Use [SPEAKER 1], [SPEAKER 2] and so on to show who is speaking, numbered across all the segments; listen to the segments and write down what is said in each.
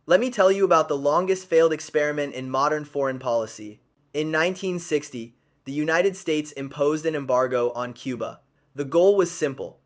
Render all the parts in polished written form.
[SPEAKER 1] Let me tell you about the longest failed experiment in modern foreign policy. In 1960, the United States imposed an embargo on Cuba. The goal was simple.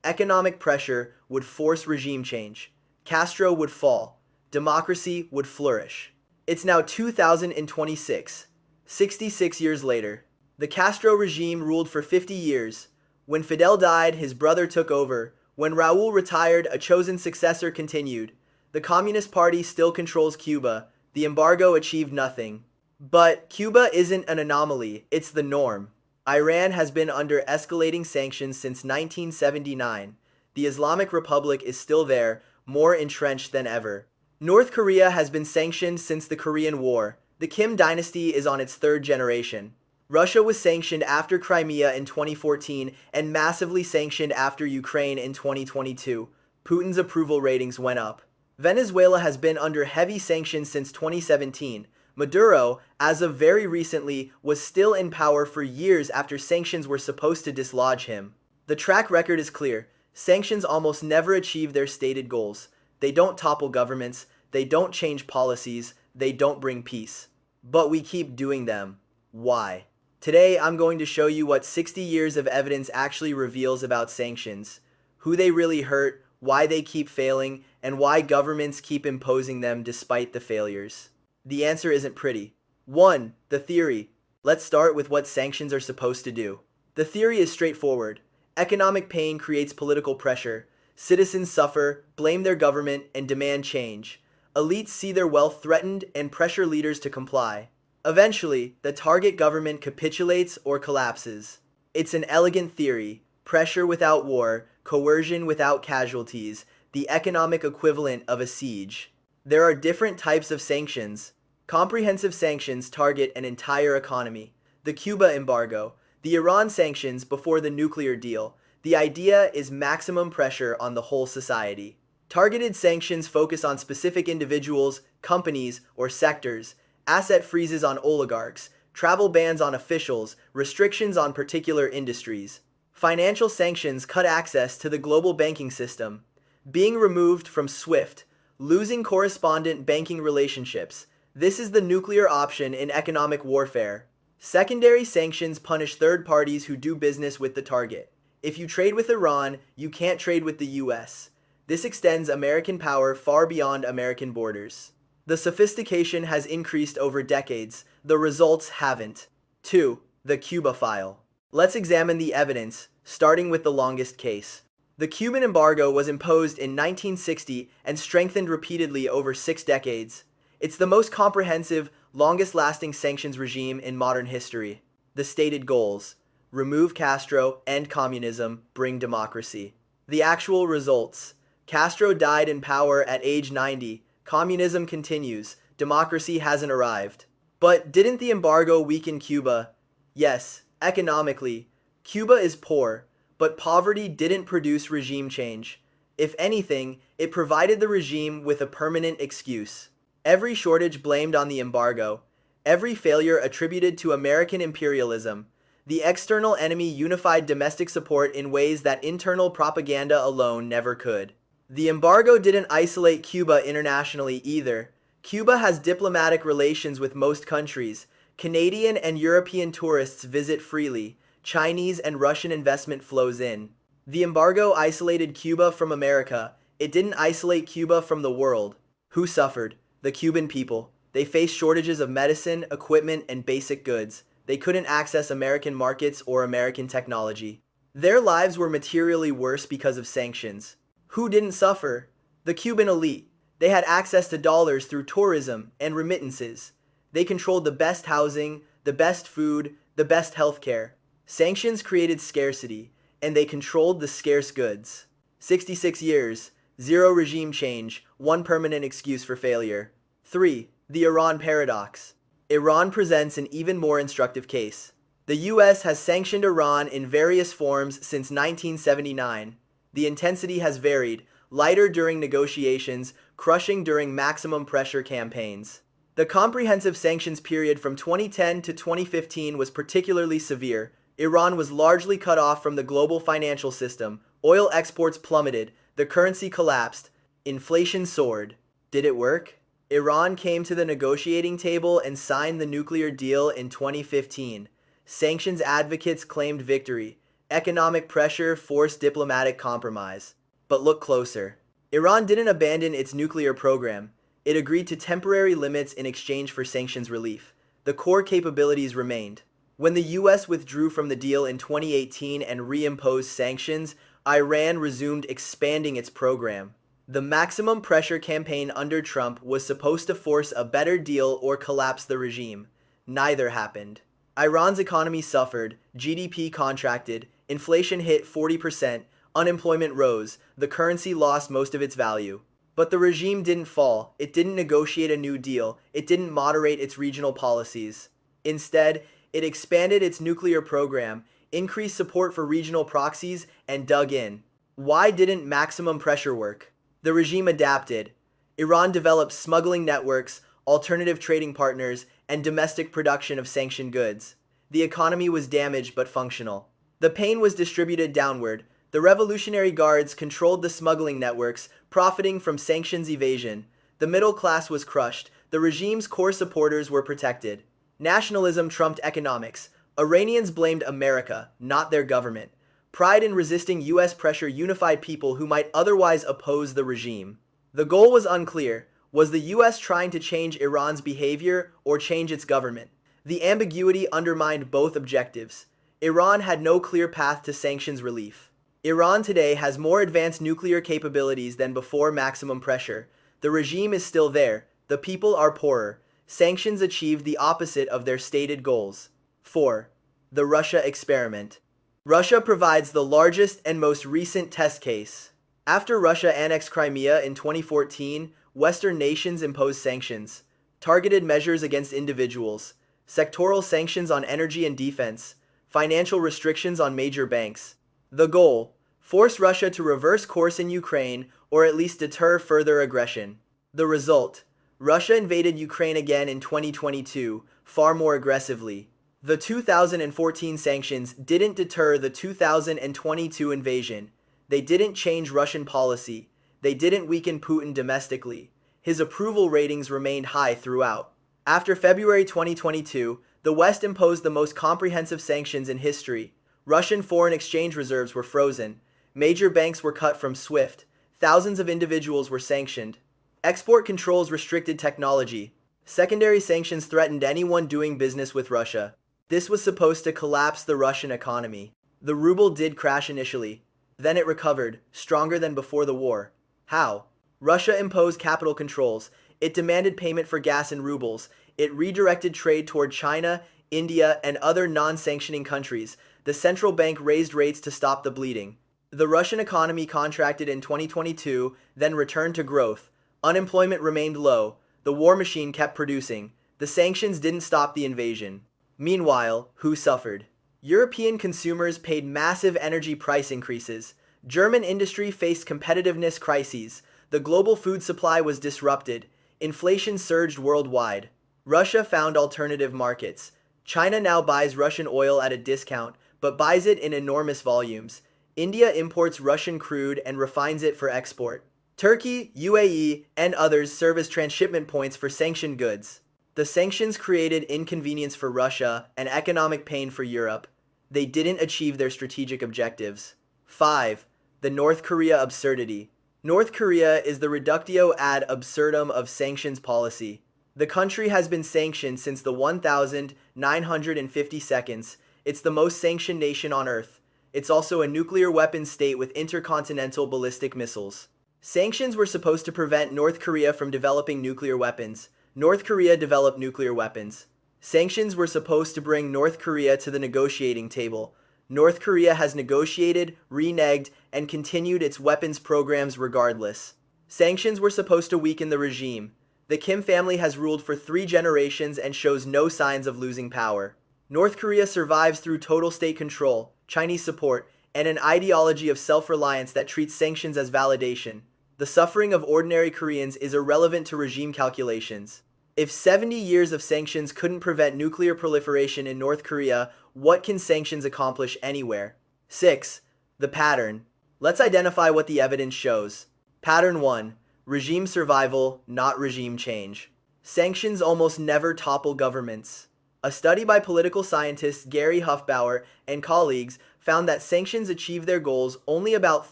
[SPEAKER 1] Economic pressure would force regime change. Castro would fall. Democracy would flourish. It's now 2026, 66 years later. The Castro regime ruled for 50 years. When Fidel died, his brother took over. When Raúl retired, a chosen successor continued. The Communist Party still controls Cuba. The embargo achieved nothing. But Cuba isn't an anomaly, it's the norm. Iran has been under escalating sanctions since 1979. The Islamic Republic is still there, more entrenched than ever. North Korea has been sanctioned since the Korean War. The Kim dynasty is on its third generation. Russia was sanctioned after Crimea in 2014 and massively sanctioned after Ukraine in 2022. Putin's approval ratings went up. Venezuela has been under heavy sanctions since 2017. Maduro, as of very recently, was still in power for years after sanctions were supposed to dislodge him. The track record is clear. Sanctions almost never achieve their stated goals. They don't topple governments, they don't change policies, they don't bring peace. But we keep doing them. Why? Today, I'm going to show you what 60 years of evidence actually reveals about sanctions, who they really hurt, why they keep failing, and why governments keep imposing them despite the failures. The answer isn't pretty. 1. The theory. Let's start with what sanctions are supposed to do. The theory is straightforward. Economic pain creates political pressure. Citizens suffer, blame their government, and demand change. Elites see their wealth threatened and pressure leaders to comply. Eventually, the target government capitulates or collapses. It's an elegant theory. Pressure without war, coercion without casualties, the economic equivalent of a siege. There are different types of sanctions. Comprehensive sanctions target an entire economy. The Cuba embargo, the Iran sanctions before the nuclear deal. The idea is maximum pressure on the whole society. Targeted sanctions focus on specific individuals, companies, or sectors. Asset freezes on oligarchs, travel bans on officials, restrictions on particular industries. Financial sanctions cut access to the global banking system. Being removed from SWIFT, losing correspondent banking relationships. This is the nuclear option in economic warfare. Secondary sanctions punish third parties who do business with the target. If you trade with Iran, you can't trade with the US. This extends American power far beyond American borders. The sophistication has increased over decades. The results haven't. 2. The Cuba file. Let's examine the evidence, starting with the longest case. The Cuban embargo was imposed in 1960 and strengthened repeatedly over 6 decades. It's the most comprehensive, longest-lasting sanctions regime in modern history. The stated goals: remove Castro, end communism, bring democracy. The actual results: Castro died in power at age 90. Communism continues. Democracy hasn't arrived. But didn't the embargo weaken Cuba? Yes, economically. Cuba is poor, but poverty didn't produce regime change. If anything, it provided the regime with a permanent excuse. Every shortage blamed on the embargo. Every failure attributed to American imperialism. The external enemy unified domestic support in ways that internal propaganda alone never could. The embargo didn't isolate Cuba internationally either. Cuba has diplomatic relations with most countries. Canadian and European tourists visit freely. Chinese and Russian investment flows in. The embargo isolated Cuba from America. It didn't isolate Cuba from the world. Who suffered? The Cuban people. They faced shortages of medicine, equipment, and basic goods. They couldn't access American markets or American technology. Their lives were materially worse because of sanctions. Who didn't suffer? The Cuban elite. They had access to dollars through tourism and remittances. They controlled the best housing, the best food, the best healthcare. Sanctions created scarcity, and they controlled the scarce goods. 66 years, zero regime change, one permanent excuse for failure. 3. The Iran Paradox. Iran presents an even more instructive case. The US has sanctioned Iran in various forms since 1979. The intensity has varied, lighter during negotiations, crushing during maximum pressure campaigns. The comprehensive sanctions period from 2010 to 2015 was particularly severe. Iran was largely cut off from the global financial system. Oil exports plummeted, the currency collapsed, inflation soared. Did it work? Iran came to the negotiating table and signed the nuclear deal in 2015. Sanctions advocates claimed victory. Economic pressure forced diplomatic compromise. But look closer. Iran didn't abandon its nuclear program. It agreed to temporary limits in exchange for sanctions relief. The core capabilities remained. When the US withdrew from the deal in 2018 and reimposed sanctions, Iran resumed expanding its program. The maximum pressure campaign under Trump was supposed to force a better deal or collapse the regime. Neither happened. Iran's economy suffered, GDP contracted, inflation hit 40%, unemployment rose, the currency lost most of its value. But the regime didn't fall, it didn't negotiate a new deal, it didn't moderate its regional policies. Instead, it expanded its nuclear program, increased support for regional proxies, and dug in. Why didn't maximum pressure work? The regime adapted. Iran developed smuggling networks, alternative trading partners, and domestic production of sanctioned goods. The economy was damaged but functional. The pain was distributed downward. The Revolutionary Guards controlled the smuggling networks, profiting from sanctions evasion. The middle class was crushed. The regime's core supporters were protected. Nationalism trumped economics. Iranians blamed America, not their government. Pride in resisting US pressure unified people who might otherwise oppose the regime. The goal was unclear. Was the US trying to change Iran's behavior or change its government? The ambiguity undermined both objectives. Iran had no clear path to sanctions relief. Iran today has more advanced nuclear capabilities than before maximum pressure. The regime is still there. The people are poorer. Sanctions achieved the opposite of their stated goals. 4. The Russia experiment. Russia provides the largest and most recent test case. After Russia annexed Crimea in 2014, Western nations imposed sanctions, targeted measures against individuals, sectoral sanctions on energy and defense, financial restrictions on major banks. The goal: force Russia to reverse course in Ukraine or at least deter further aggression. The result: Russia invaded Ukraine again in 2022, far more aggressively. The 2014 sanctions didn't deter the 2022 invasion. They didn't change Russian policy. They didn't weaken Putin domestically. His approval ratings remained high throughout. After February 2022, the West imposed the most comprehensive sanctions in history. Russian foreign exchange reserves were frozen. Major banks were cut from SWIFT. Thousands of individuals were sanctioned. Export controls restricted technology. Secondary sanctions threatened anyone doing business with Russia. This was supposed to collapse the Russian economy. The ruble did crash initially. Then it recovered, stronger than before the war. How? Russia imposed capital controls. It demanded payment for gas in rubles. It redirected trade toward China, India, and other non-sanctioning countries. The central bank raised rates to stop the bleeding. The Russian economy contracted in 2022, then returned to growth. Unemployment remained low. The war machine kept producing. The sanctions didn't stop the invasion. Meanwhile, who suffered? European consumers paid massive energy price increases. German industry faced competitiveness crises. The global food supply was disrupted. Inflation surged worldwide. Russia found alternative markets. China now buys Russian oil at a discount, but buys it in enormous volumes. India imports Russian crude and refines it for export. Turkey, UAE, and others serve as transshipment points for sanctioned goods. The sanctions created inconvenience for Russia and economic pain for Europe. They didn't achieve their strategic objectives. 5. The North Korea absurdity. North Korea is the reductio ad absurdum of sanctions policy. The country has been sanctioned since the 1952nd. It's the most sanctioned nation on Earth. It's also a nuclear weapons state with intercontinental ballistic missiles. Sanctions were supposed to prevent North Korea from developing nuclear weapons. North Korea developed nuclear weapons. Sanctions were supposed to bring North Korea to the negotiating table. North Korea has negotiated, reneged, and continued its weapons programs regardless. Sanctions were supposed to weaken the regime. The Kim family has ruled for 3 generations and shows no signs of losing power. North Korea survives through total state control, Chinese support, and an ideology of self-reliance that treats sanctions as validation. The suffering of ordinary Koreans is irrelevant to regime calculations. If 70 years of sanctions couldn't prevent nuclear proliferation in North Korea, what can sanctions accomplish anywhere? 6. The pattern. Let's identify what the evidence shows. Pattern 1. Regime survival, not regime change. Sanctions almost never topple governments. A study by political scientist Gary Hufbauer and colleagues found that sanctions achieve their goals only about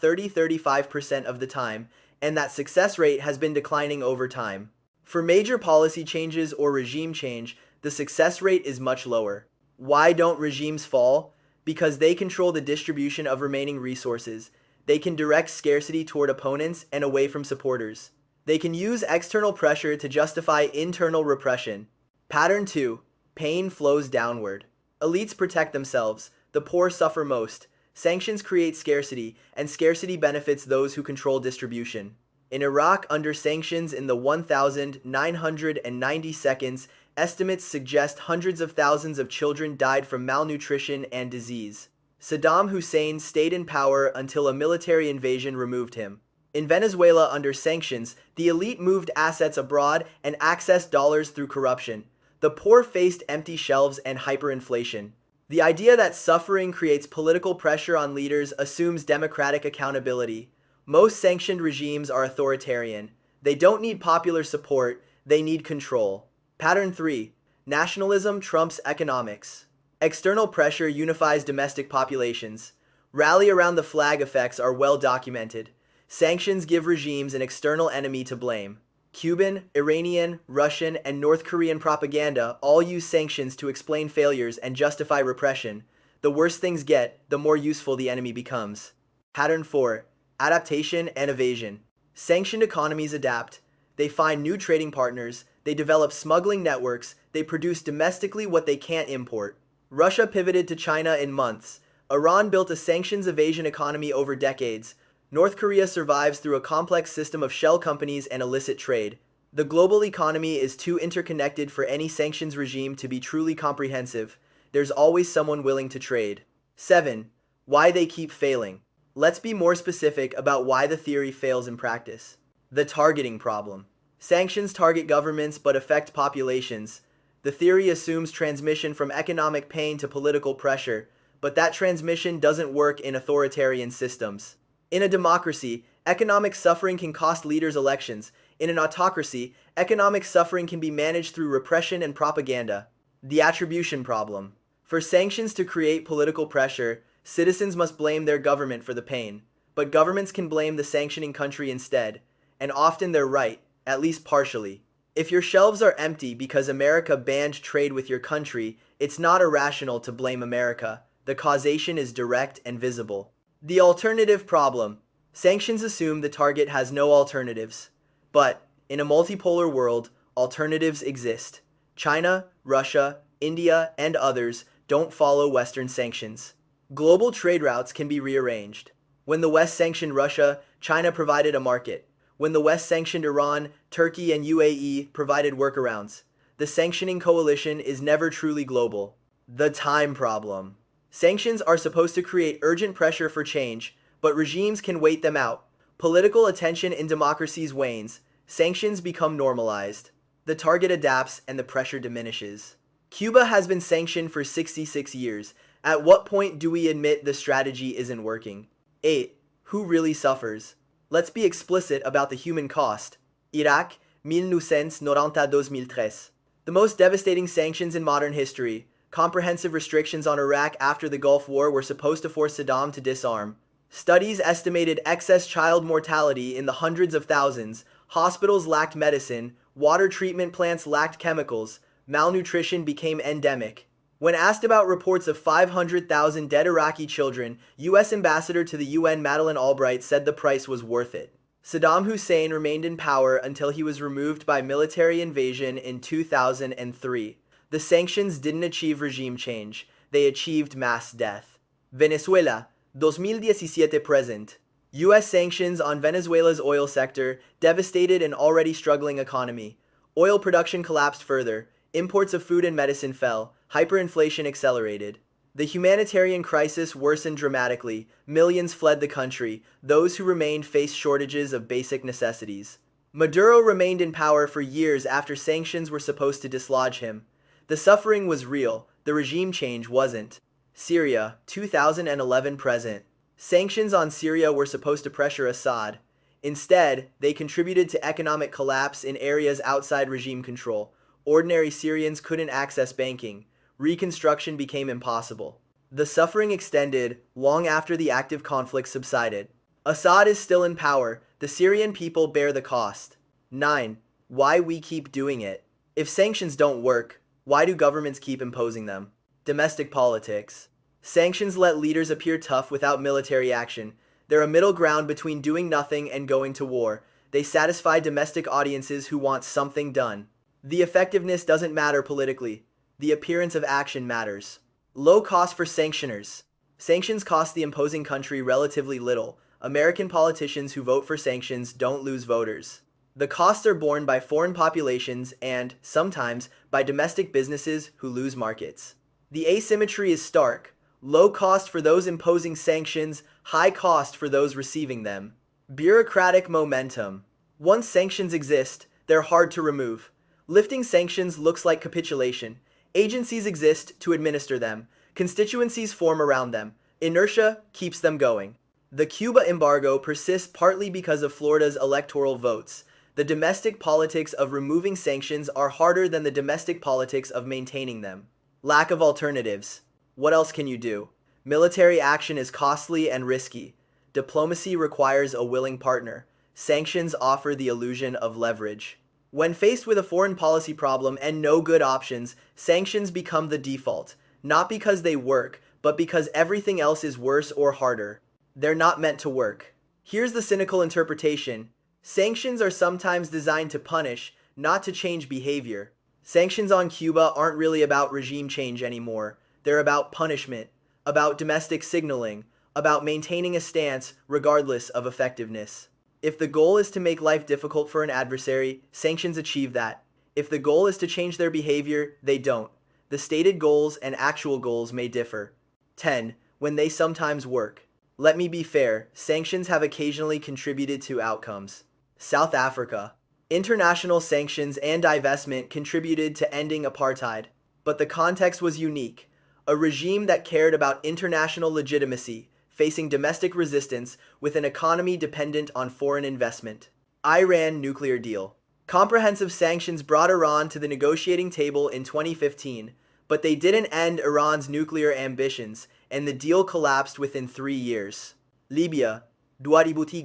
[SPEAKER 1] 30–35% of the time, and that success rate has been declining over time. For major policy changes or regime change, the success rate is much lower. Why don't regimes fall? Because they control the distribution of remaining resources. They can direct scarcity toward opponents and away from supporters. They can use external pressure to justify internal repression. Pattern 2. Pain flows downward. Elites protect themselves. The poor suffer most. Sanctions create scarcity, and scarcity benefits those who control distribution. In Iraq, under sanctions in the 1,990 seconds, estimates suggest hundreds of thousands of children died from malnutrition and disease. Saddam Hussein stayed in power until a military invasion removed him. In Venezuela, under sanctions, the elite moved assets abroad and accessed dollars through corruption. The poor faced empty shelves and hyperinflation. The idea that suffering creates political pressure on leaders assumes democratic accountability. Most sanctioned regimes are authoritarian. They don't need popular support, they need control. Pattern 3. Nationalism trumps economics. External pressure unifies domestic populations. Rally around the flag effects are well documented. Sanctions give regimes an external enemy to blame. Cuban, Iranian, Russian, and North Korean propaganda all use sanctions to explain failures and justify repression. The worse things get, the more useful the enemy becomes. Pattern 4. Adaptation and evasion. Sanctioned economies adapt. They find new trading partners, they develop smuggling networks, they produce domestically what they can't import. Russia pivoted to China in months. Iran built a sanctions evasion economy over decades. North Korea survives through a complex system of shell companies and illicit trade. The global economy is too interconnected for any sanctions regime to be truly comprehensive. There's always someone willing to trade. 7. Why they keep failing. Let's be more specific about why the theory fails in practice. The targeting problem. Sanctions target governments but affect populations. The theory assumes transmission from economic pain to political pressure, but that transmission doesn't work in authoritarian systems. In a democracy, economic suffering can cost leaders elections. In an autocracy, economic suffering can be managed through repression and propaganda. The attribution problem. For sanctions to create political pressure, citizens must blame their government for the pain. But governments can blame the sanctioning country instead. And often they're right, at least partially. If your shelves are empty because America banned trade with your country, it's not irrational to blame America. The causation is direct and visible. The alternative problem. Sanctions assume the target has no alternatives. But, in a multipolar world, alternatives exist. China, Russia, India, and others don't follow Western sanctions. Global trade routes can be rearranged. When the West sanctioned Russia, China provided a market. When the West sanctioned Iran, Turkey and UAE provided workarounds. The sanctioning coalition is never truly global. The time problem. Sanctions are supposed to create urgent pressure for change, but regimes can wait them out. Political attention in democracies wanes. Sanctions become normalized. The target adapts and the pressure diminishes. Cuba has been sanctioned for 66 years. At what point do we admit the strategy isn't working? 8. Who really suffers? Let's be explicit about the human cost. Iraq, 1992–2003. The most devastating sanctions in modern history. Comprehensive restrictions on Iraq after the Gulf War were supposed to force Saddam to disarm. Studies estimated excess child mortality in the hundreds of thousands. Hospitals lacked medicine. Water treatment plants lacked chemicals. Malnutrition became endemic. When asked about reports of 500,000 dead Iraqi children, U.S. Ambassador to the UN Madeleine Albright said the price was worth it. Saddam Hussein remained in power until he was removed by military invasion in 2003. The sanctions didn't achieve regime change, they achieved mass death. Venezuela, 2017 present. U.S. sanctions on Venezuela's oil sector devastated an already struggling economy. Oil production collapsed further, imports of food and medicine fell, hyperinflation accelerated. The humanitarian crisis worsened dramatically, millions fled the country, those who remained faced shortages of basic necessities. Maduro remained in power for years after sanctions were supposed to dislodge him. The suffering was real, the regime change wasn't. Syria, 2011 present. Sanctions on Syria were supposed to pressure Assad. Instead, they contributed to economic collapse in areas outside regime control. Ordinary Syrians couldn't access banking. Reconstruction became impossible. The suffering extended long after the active conflict subsided. Assad is still in power. The Syrian people bear the cost. 9. Why we keep doing it. If sanctions don't work, why do governments keep imposing them? Domestic politics. Sanctions let leaders appear tough without military action. They're a middle ground between doing nothing and going to war. They satisfy domestic audiences who want something done. The effectiveness doesn't matter politically. The appearance of action matters. Low cost for sanctioners. Sanctions cost the imposing country relatively little. American politicians who vote for sanctions don't lose voters. The costs are borne by foreign populations and, sometimes, by domestic businesses who lose markets. The asymmetry is stark. Low cost for those imposing sanctions, high cost for those receiving them. Bureaucratic momentum. Once sanctions exist, they're hard to remove. Lifting sanctions looks like capitulation. Agencies exist to administer them. Constituencies form around them. Inertia keeps them going. The Cuba embargo persists partly because of Florida's electoral votes. The domestic politics of removing sanctions are harder than the domestic politics of maintaining them. Lack of alternatives. What else can you do? Military action is costly and risky. Diplomacy requires a willing partner. Sanctions offer the illusion of leverage. When faced with a foreign policy problem and no good options, sanctions become the default, not because they work, but because everything else is worse or harder. They're not meant to work. Here's the cynical interpretation. Sanctions are sometimes designed to punish, not to change behavior. Sanctions on Cuba aren't really about regime change anymore. They're about punishment, about domestic signaling, about maintaining a stance regardless of effectiveness. If the goal is to make life difficult for an adversary, sanctions achieve that. If the goal is to change their behavior, they don't. The stated goals and actual goals may differ. 10. When they sometimes work. Let me be fair, sanctions have occasionally contributed to outcomes. South Africa. International sanctions and divestment contributed to ending apartheid. But the context was unique. A regime that cared about international legitimacy, facing domestic resistance with an economy dependent on foreign investment. Iran nuclear deal. Comprehensive sanctions brought Iran to the negotiating table in 2015, but they didn't end Iran's nuclear ambitions, and the deal collapsed within 3 years. Libya. 2003.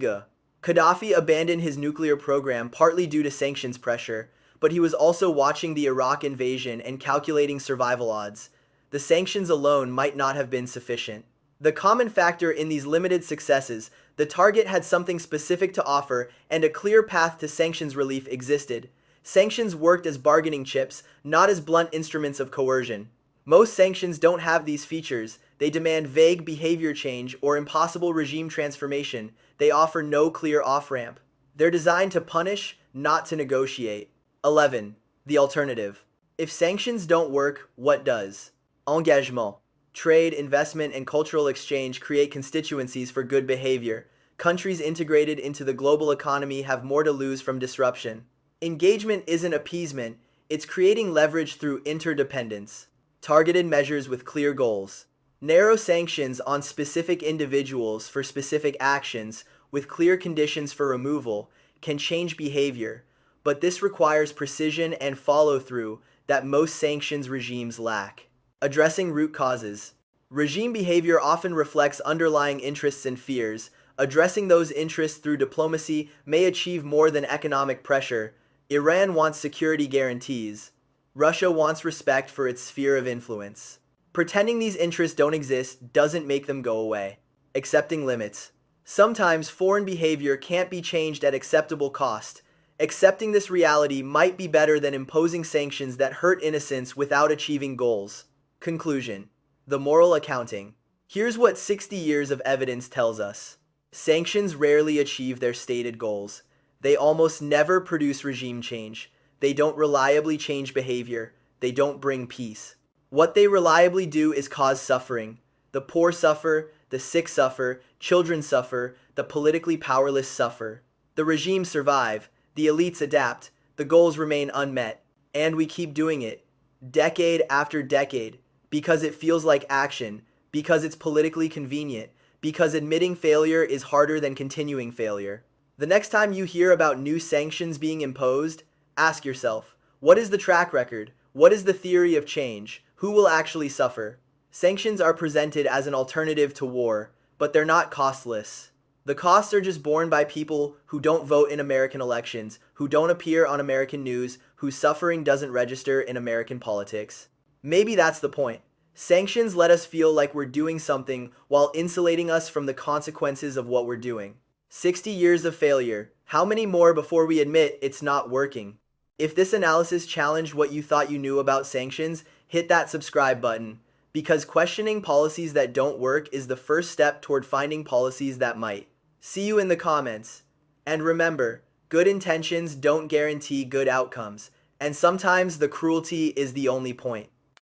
[SPEAKER 1] Gaddafi abandoned his nuclear program partly due to sanctions pressure, but he was also watching the Iraq invasion and calculating survival odds. The sanctions alone might not have been sufficient. The common factor in these limited successes, the target had something specific to offer and a clear path to sanctions relief existed. Sanctions worked as bargaining chips, not as blunt instruments of coercion. Most sanctions don't have these features. They demand vague behavior change or impossible regime transformation. They offer no clear off-ramp. They're designed to punish, not to negotiate. 11. The alternative. If sanctions don't work, what does? Engagement. Trade, investment, and cultural exchange create constituencies for good behavior. Countries integrated into the global economy have more to lose from disruption. Engagement isn't appeasement, it's creating leverage through interdependence. Targeted measures with clear goals. Narrow sanctions on specific individuals for specific actions with clear conditions for removal can change behavior, but this requires precision and follow-through that most sanctions regimes lack. Addressing root causes. Regime behavior often reflects underlying interests and fears. Addressing those interests through diplomacy may achieve more than economic pressure. Iran wants security guarantees. Russia wants respect for its sphere of influence. Pretending these interests don't exist doesn't make them go away. Accepting limits. Sometimes foreign behavior can't be changed at acceptable cost. Accepting this reality might be better than imposing sanctions that hurt innocents without achieving goals. Conclusion. The moral accounting. Here's what 60 years of evidence tells us. Sanctions rarely achieve their stated goals. They almost never produce regime change. They don't reliably change behavior. They don't bring peace. What they reliably do is cause suffering. The poor suffer, the sick suffer, children suffer, the politically powerless suffer. The regimes survive, the elites adapt, the goals remain unmet, and we keep doing it, decade after decade, because it feels like action, because it's politically convenient, because admitting failure is harder than continuing failure. The next time you hear about new sanctions being imposed, ask yourself, what is the track record? What is the theory of change? Who will actually suffer? Sanctions are presented as an alternative to war, but they're not costless. The costs are just borne by people who don't vote in American elections, who don't appear on American news, whose suffering doesn't register in American politics. Maybe that's the point. Sanctions let us feel like we're doing something while insulating us from the consequences of what we're doing. 60 years of failure. How many more before we admit it's not working? If this analysis challenged what you thought you knew about sanctions, hit that subscribe button. Because questioning policies that don't work is the first step toward finding policies that might. See you in the comments. And remember, good intentions don't guarantee good outcomes, and sometimes the cruelty is the only point.